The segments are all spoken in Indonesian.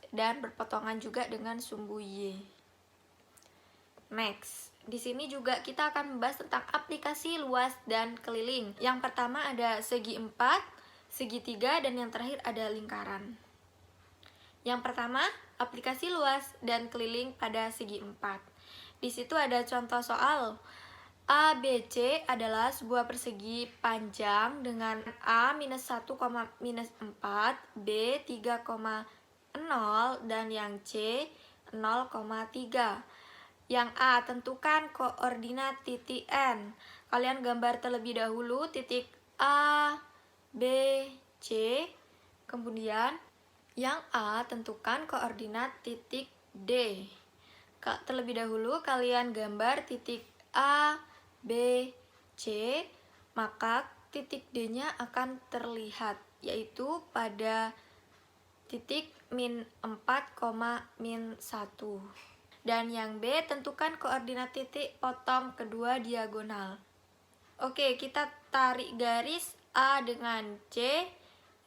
dan berpotongan juga dengan sumbu Y. Next, di sini juga kita akan membahas tentang aplikasi luas dan keliling. Yang pertama ada segi 4, segitiga, dan yang terakhir ada lingkaran. Yang pertama, aplikasi luas dan keliling pada segi 4. Di situ ada contoh soal. ABC adalah sebuah persegi panjang dengan A minus 1, minus 4, B 3,0, dan yang C 0,3. Yang A, tentukan koordinat titik N. Kalian gambar terlebih dahulu titik A, B, C. Kemudian yang A, tentukan koordinat titik D. Terlebih dahulu kalian gambar titik A, B, C. Maka titik D-nya akan terlihat, yaitu pada titik min 4, min 1. Dan yang B, tentukan koordinat titik potong kedua diagonal. Oke, kita tarik garis A dengan C,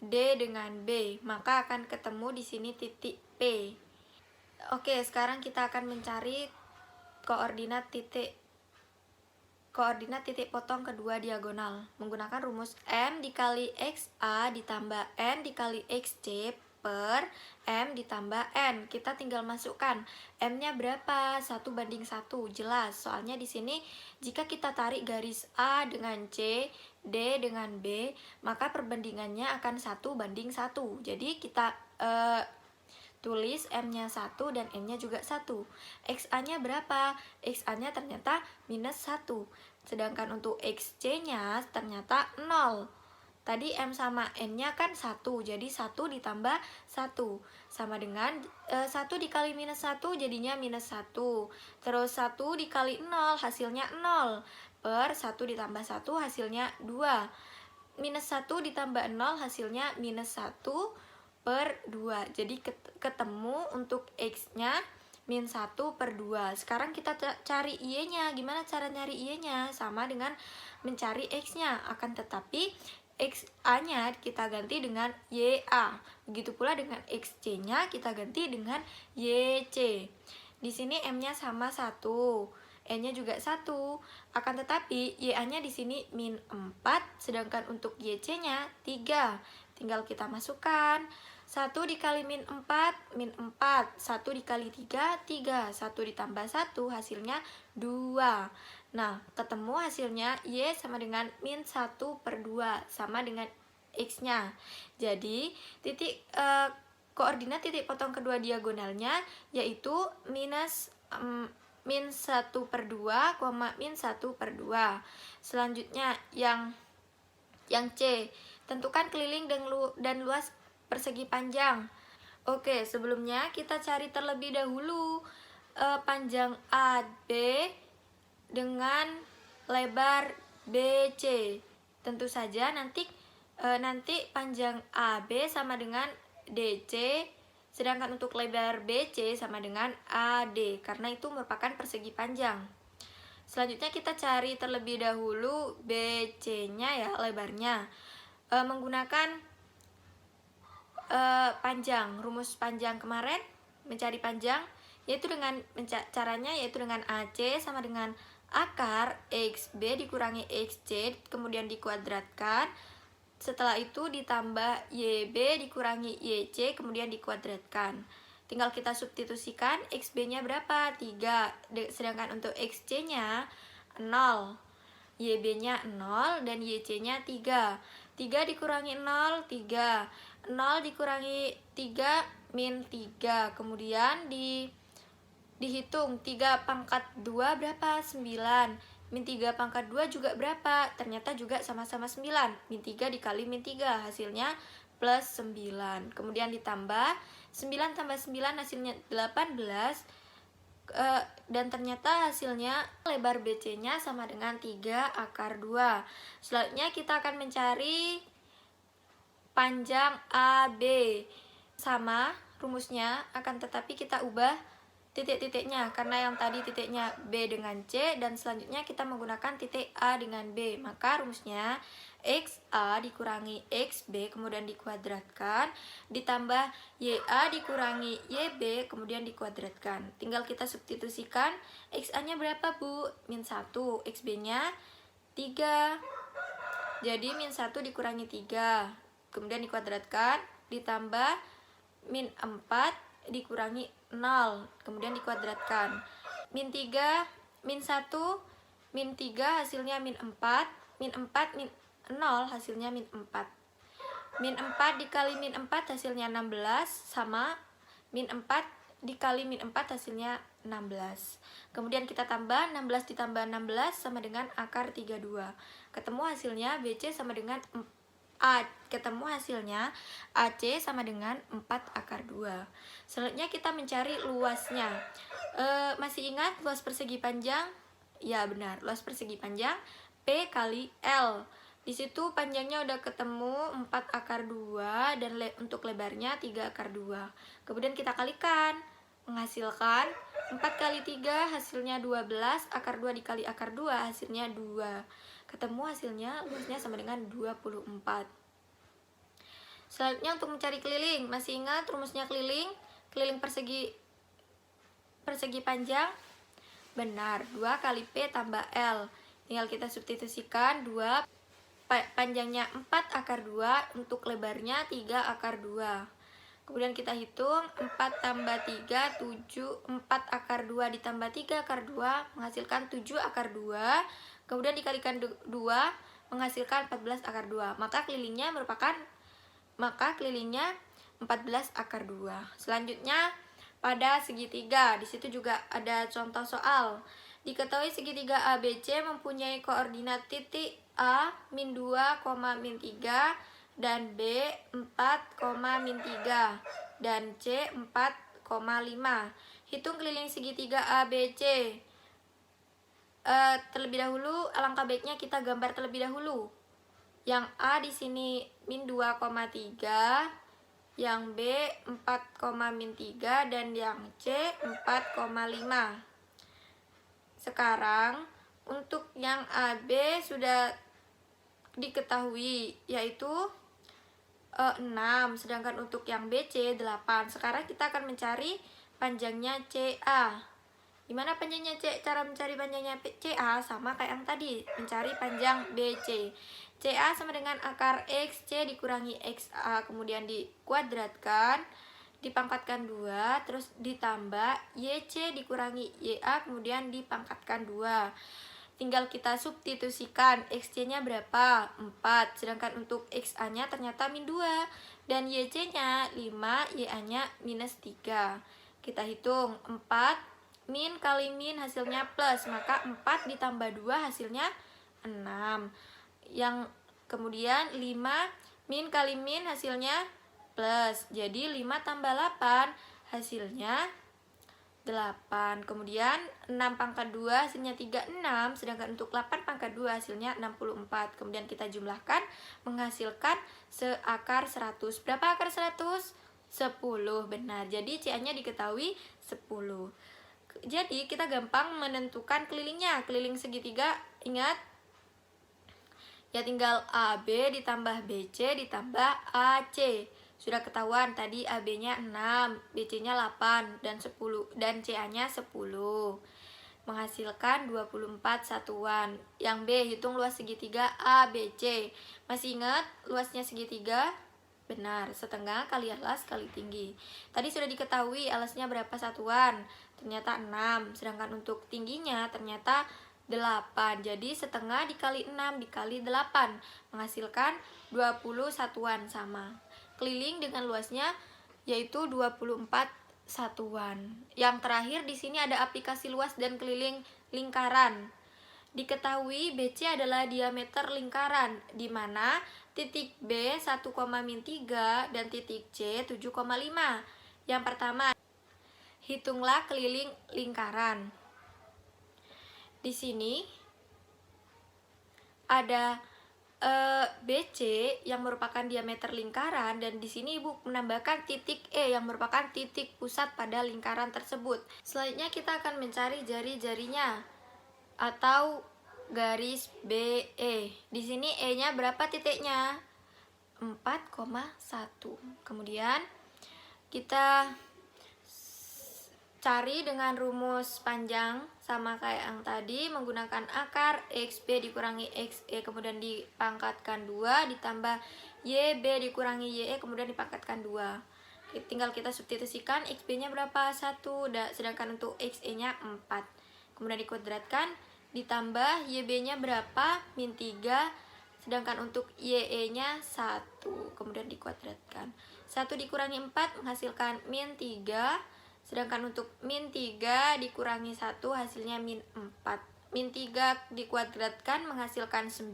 D dengan B, maka akan ketemu di sini titik P. Oke, sekarang kita akan mencari koordinat titik potong kedua diagonal menggunakan rumus M dikali XA ditambah N dikali XC per M ditambah N. Kita tinggal masukkan M-nya berapa? 1:1. Jelas, soalnya di sini jika kita tarik garis A dengan C, D dengan B, maka perbandingannya akan 1:1. Jadi kita tulis M-nya 1 dan N-nya juga 1. XA-nya berapa? XA-nya ternyata minus 1. Sedangkan untuk XC-nya ternyata 0. Tadi M sama N-nya kan 1, jadi 1 ditambah 1 sama dengan 1 dikali minus 1 jadinya minus 1. Terus 1 dikali 0 hasilnya 0. Per 1 ditambah 1 hasilnya 2. Minus 1 ditambah 0 hasilnya minus 1 per 2. Jadi ketemu untuk X-nya min 1 per 2. Sekarang kita cari Y-nya. Gimana cara nyari Y-nya? Sama dengan mencari X-nya. Akan tetapi XA-nya kita ganti dengan YA. Begitu pula dengan XC-nya kita ganti dengan YC. Di sini M-nya sama 1. N-nya juga 1. Akan tetapi YA-nya di sini min 4, sedangkan untuk YC-nya 3. Tinggal kita masukkan. 1 dikali min 4, min 4. 1 dikali 3, 3. 1 ditambah 1 hasilnya 2. Nah, ketemu hasilnya Y sama dengan min 1 per 2, sama dengan X-nya. Jadi, koordinat titik potong kedua diagonalnya yaitu min 1 per 2, min 1 per 2. Selanjutnya, yang C, tentukan keliling dan luas persegi panjang. Oke, sebelumnya kita cari terlebih dahulu panjang AB dengan lebar BC. Tentu saja nanti panjang AB sama dengan DC, sedangkan untuk lebar BC sama dengan AD, karena itu merupakan persegi panjang. Selanjutnya kita cari terlebih dahulu BC-nya ya, lebarnya. Menggunakan panjang, rumus panjang kemarin, mencari panjang caranya yaitu dengan AC sama dengan akar XB dikurangi XC kemudian dikuadratkan. Setelah itu ditambah YB dikurangi YC kemudian dikuadratkan. Tinggal kita substitusikan. XB-nya berapa? 3. Sedangkan untuk XC-nya 0. YB-nya 0 dan YC-nya 3. 3 dikurangi 0, 3. 0 dikurangi 3, min 3. Kemudian dihitung 3 pangkat 2 berapa? 9. Min 3 pangkat 2 juga berapa? Ternyata juga sama-sama 9. Min 3 dikali min 3 hasilnya plus 9. Kemudian ditambah 9 tambah 9 hasilnya 18. Dan ternyata hasilnya lebar BC-nya sama dengan 3 akar 2. Selanjutnya kita akan mencari panjang AB. Sama rumusnya, akan tetapi kita ubah titik-titiknya, karena yang tadi titiknya B dengan C, dan selanjutnya kita menggunakan titik A dengan B. Maka rumusnya XA dikurangi XB kemudian dikuadratkan, ditambah YA dikurangi YB kemudian dikuadratkan. Tinggal kita substitusikan. XA nya berapa, Bu? Min 1, XB nya 3, jadi min 1 dikurangi 3 kemudian dikuadratkan, ditambah min 4 dikurangi 0 kemudian dikuadratkan. Min 3, min 1, min 3 hasilnya min 4, min 4, min 0 hasilnya min 4. Min 4 dikali min 4 hasilnya 16, sama min 4 dikali min 4 hasilnya 16. Kemudian kita tambah 16 ditambah 16 sama dengan akar 32. Ketemu hasilnya BC sama dengan ketemu hasilnya AC sama dengan 4 akar 2. Selanjutnya kita mencari luasnya. Masih ingat luas persegi panjang? Ya benar, luas persegi panjang P kali L. Di situ panjangnya udah ketemu 4 akar 2 dan untuk lebarnya 3 akar 2. Kemudian kita kalikan, menghasilkan 4 kali 3 hasilnya 12, akar 2 dikali akar 2 hasilnya 2. Ketemu hasilnya luasnya sama dengan 24. Selanjutnya untuk mencari keliling, masih ingat rumusnya keliling? Keliling persegi panjang? Benar, 2 kali P tambah L. Tinggal kita substitusikan 2, panjangnya 4 akar 2, untuk lebarnya 3 akar 2. Kemudian kita hitung 4 tambah 3, 7, 4 akar 2 ditambah 3 akar 2 menghasilkan 7 akar 2. Kemudian dikalikan 2 menghasilkan 14 akar 2. Maka kelilingnya 14 akar 2. Selanjutnya pada segitiga, di situ juga ada contoh soal. Diketahui segitiga ABC mempunyai koordinat titik A min 2, min 3 dan B 4, min 3 dan C 4,5. Hitung keliling segitiga ABC. Terlebih dahulu, alangkah baiknya kita gambar terlebih dahulu. Yang A di sini min 2,3, yang B 4, min 3 dan yang C 4,5. Sekarang untuk yang AB sudah diketahui, yaitu 6, sedangkan untuk yang BC 8. Sekarang kita akan mencari panjangnya CA. Gimana panjangnya C? Cara mencari panjangnya CA sama kayak yang tadi, mencari panjang BC. CA sama dengan akar XC dikurangi XA, kemudian dikuadratkan, dipangkatkan 2, terus ditambah YC dikurangi YA, kemudian dipangkatkan 2. Tinggal kita substitusikan, XC nya berapa? 4, sedangkan untuk XA nya ternyata min 2, dan YC nya 5, YA nya minus 3. Kita hitung 4 min kali min hasilnya plus, maka 4 ditambah 2 hasilnya 6. Yang kemudian 5 min kali min hasilnya plus, jadi 5 tambah 8 hasilnya 8. Kemudian 6 pangkat 2 hasilnya 36, sedangkan untuk 8 pangkat 2 hasilnya 64. Kemudian kita jumlahkan menghasilkan seakar 100. Berapa akar 100? 10, benar. Jadi CA nya diketahui 10. Jadi kita gampang menentukan kelilingnya. Keliling segitiga, ingat ya, tinggal AB ditambah BC ditambah AC. Sudah ketahuan tadi AB nya 6, BC nya 8 dan 10 dan CA nya 10. Menghasilkan 24 satuan. Yang B, hitung luas segitiga ABC. Masih ingat luasnya segitiga? Benar, setengah kali alas kali tinggi. Tadi sudah diketahui alasnya berapa satuan? Ternyata 6, sedangkan untuk tingginya ternyata 8. Jadi setengah dikali 6 dikali 8 menghasilkan 20 satuan sama. Keliling dengan luasnya yaitu 24 satuan. Yang terakhir di sini ada aplikasi luas dan keliling lingkaran. Diketahui BC adalah diameter lingkaran, di mana titik B 1,3 dan titik C 7,5. Yang pertama, hitunglah keliling lingkaran. Di sini ada BC yang merupakan diameter lingkaran, dan di sini Ibu menambahkan titik E yang merupakan titik pusat pada lingkaran tersebut. Selanjutnya kita akan mencari jari-jarinya atau garis BE. Di sini E-nya berapa titiknya? 4,1. Kemudian kita cari dengan rumus panjang sama kayak yang tadi, menggunakan akar XB dikurangi XE kemudian dipangkatkan 2 ditambah YB dikurangi YE kemudian dipangkatkan 2. Tinggal kita substitusikan, XB-nya berapa? 1, sedangkan untuk XE-nya 4. Kemudian dikuadratkan, ditambah YB-nya berapa? min 3, sedangkan untuk YE-nya 1. Kemudian dikuadratkan. 1 dikurangi 4 menghasilkan min 3. Sedangkan untuk min 3 dikurangi 1 hasilnya min 4. Min 3 dikuadratkan menghasilkan 9.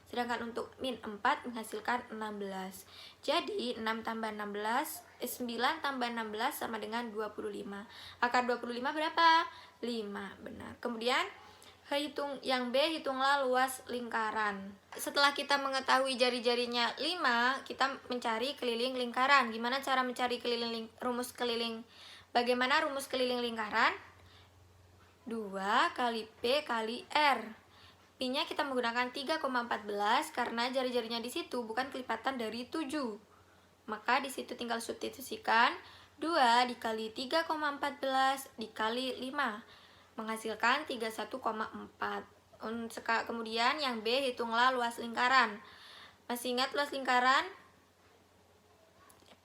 Sedangkan untuk min 4 menghasilkan 16. Jadi 9 tambah 16 sama dengan 25. Akar 25 berapa? 5. Benar. Kemudian yang B, hitunglah luas lingkaran. Setelah kita mengetahui jari-jarinya 5, kita mencari keliling lingkaran. Gimana cara mencari rumus keliling? Bagaimana rumus keliling lingkaran? 2 kali P kali R. P-nya kita menggunakan 3,14 karena jari-jarinya di situ bukan kelipatan dari 7. Maka di situ tinggal substitusikan 2 dikali 3,14 dikali 5 menghasilkan 31,4. Kemudian yang B, hitunglah luas lingkaran. Masih ingat luas lingkaran?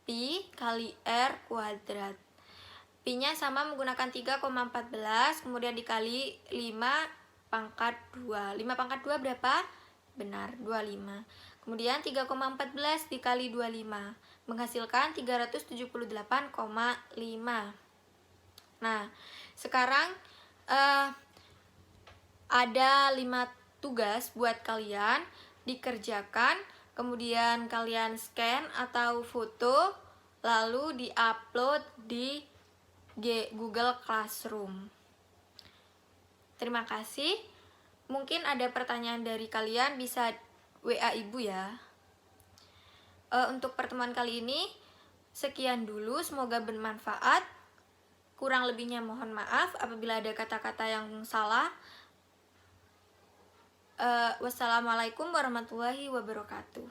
Pi kali R kuadrat. Pi-nya sama menggunakan 3,14 kemudian dikali 5 pangkat 2. 5 pangkat 2 berapa? Benar, 25. Kemudian 3,14 dikali 25 menghasilkan 378,5. Nah, sekarang ada 5 tugas buat kalian dikerjakan, kemudian kalian scan atau foto lalu diupload di Google Classroom. Terima kasih. Mungkin ada pertanyaan dari kalian, bisa WA Ibu ya. Untuk pertemuan kali ini sekian dulu, semoga bermanfaat. Kurang lebihnya mohon maaf apabila ada kata-kata yang salah. Wassalamualaikum warahmatullahi wabarakatuh.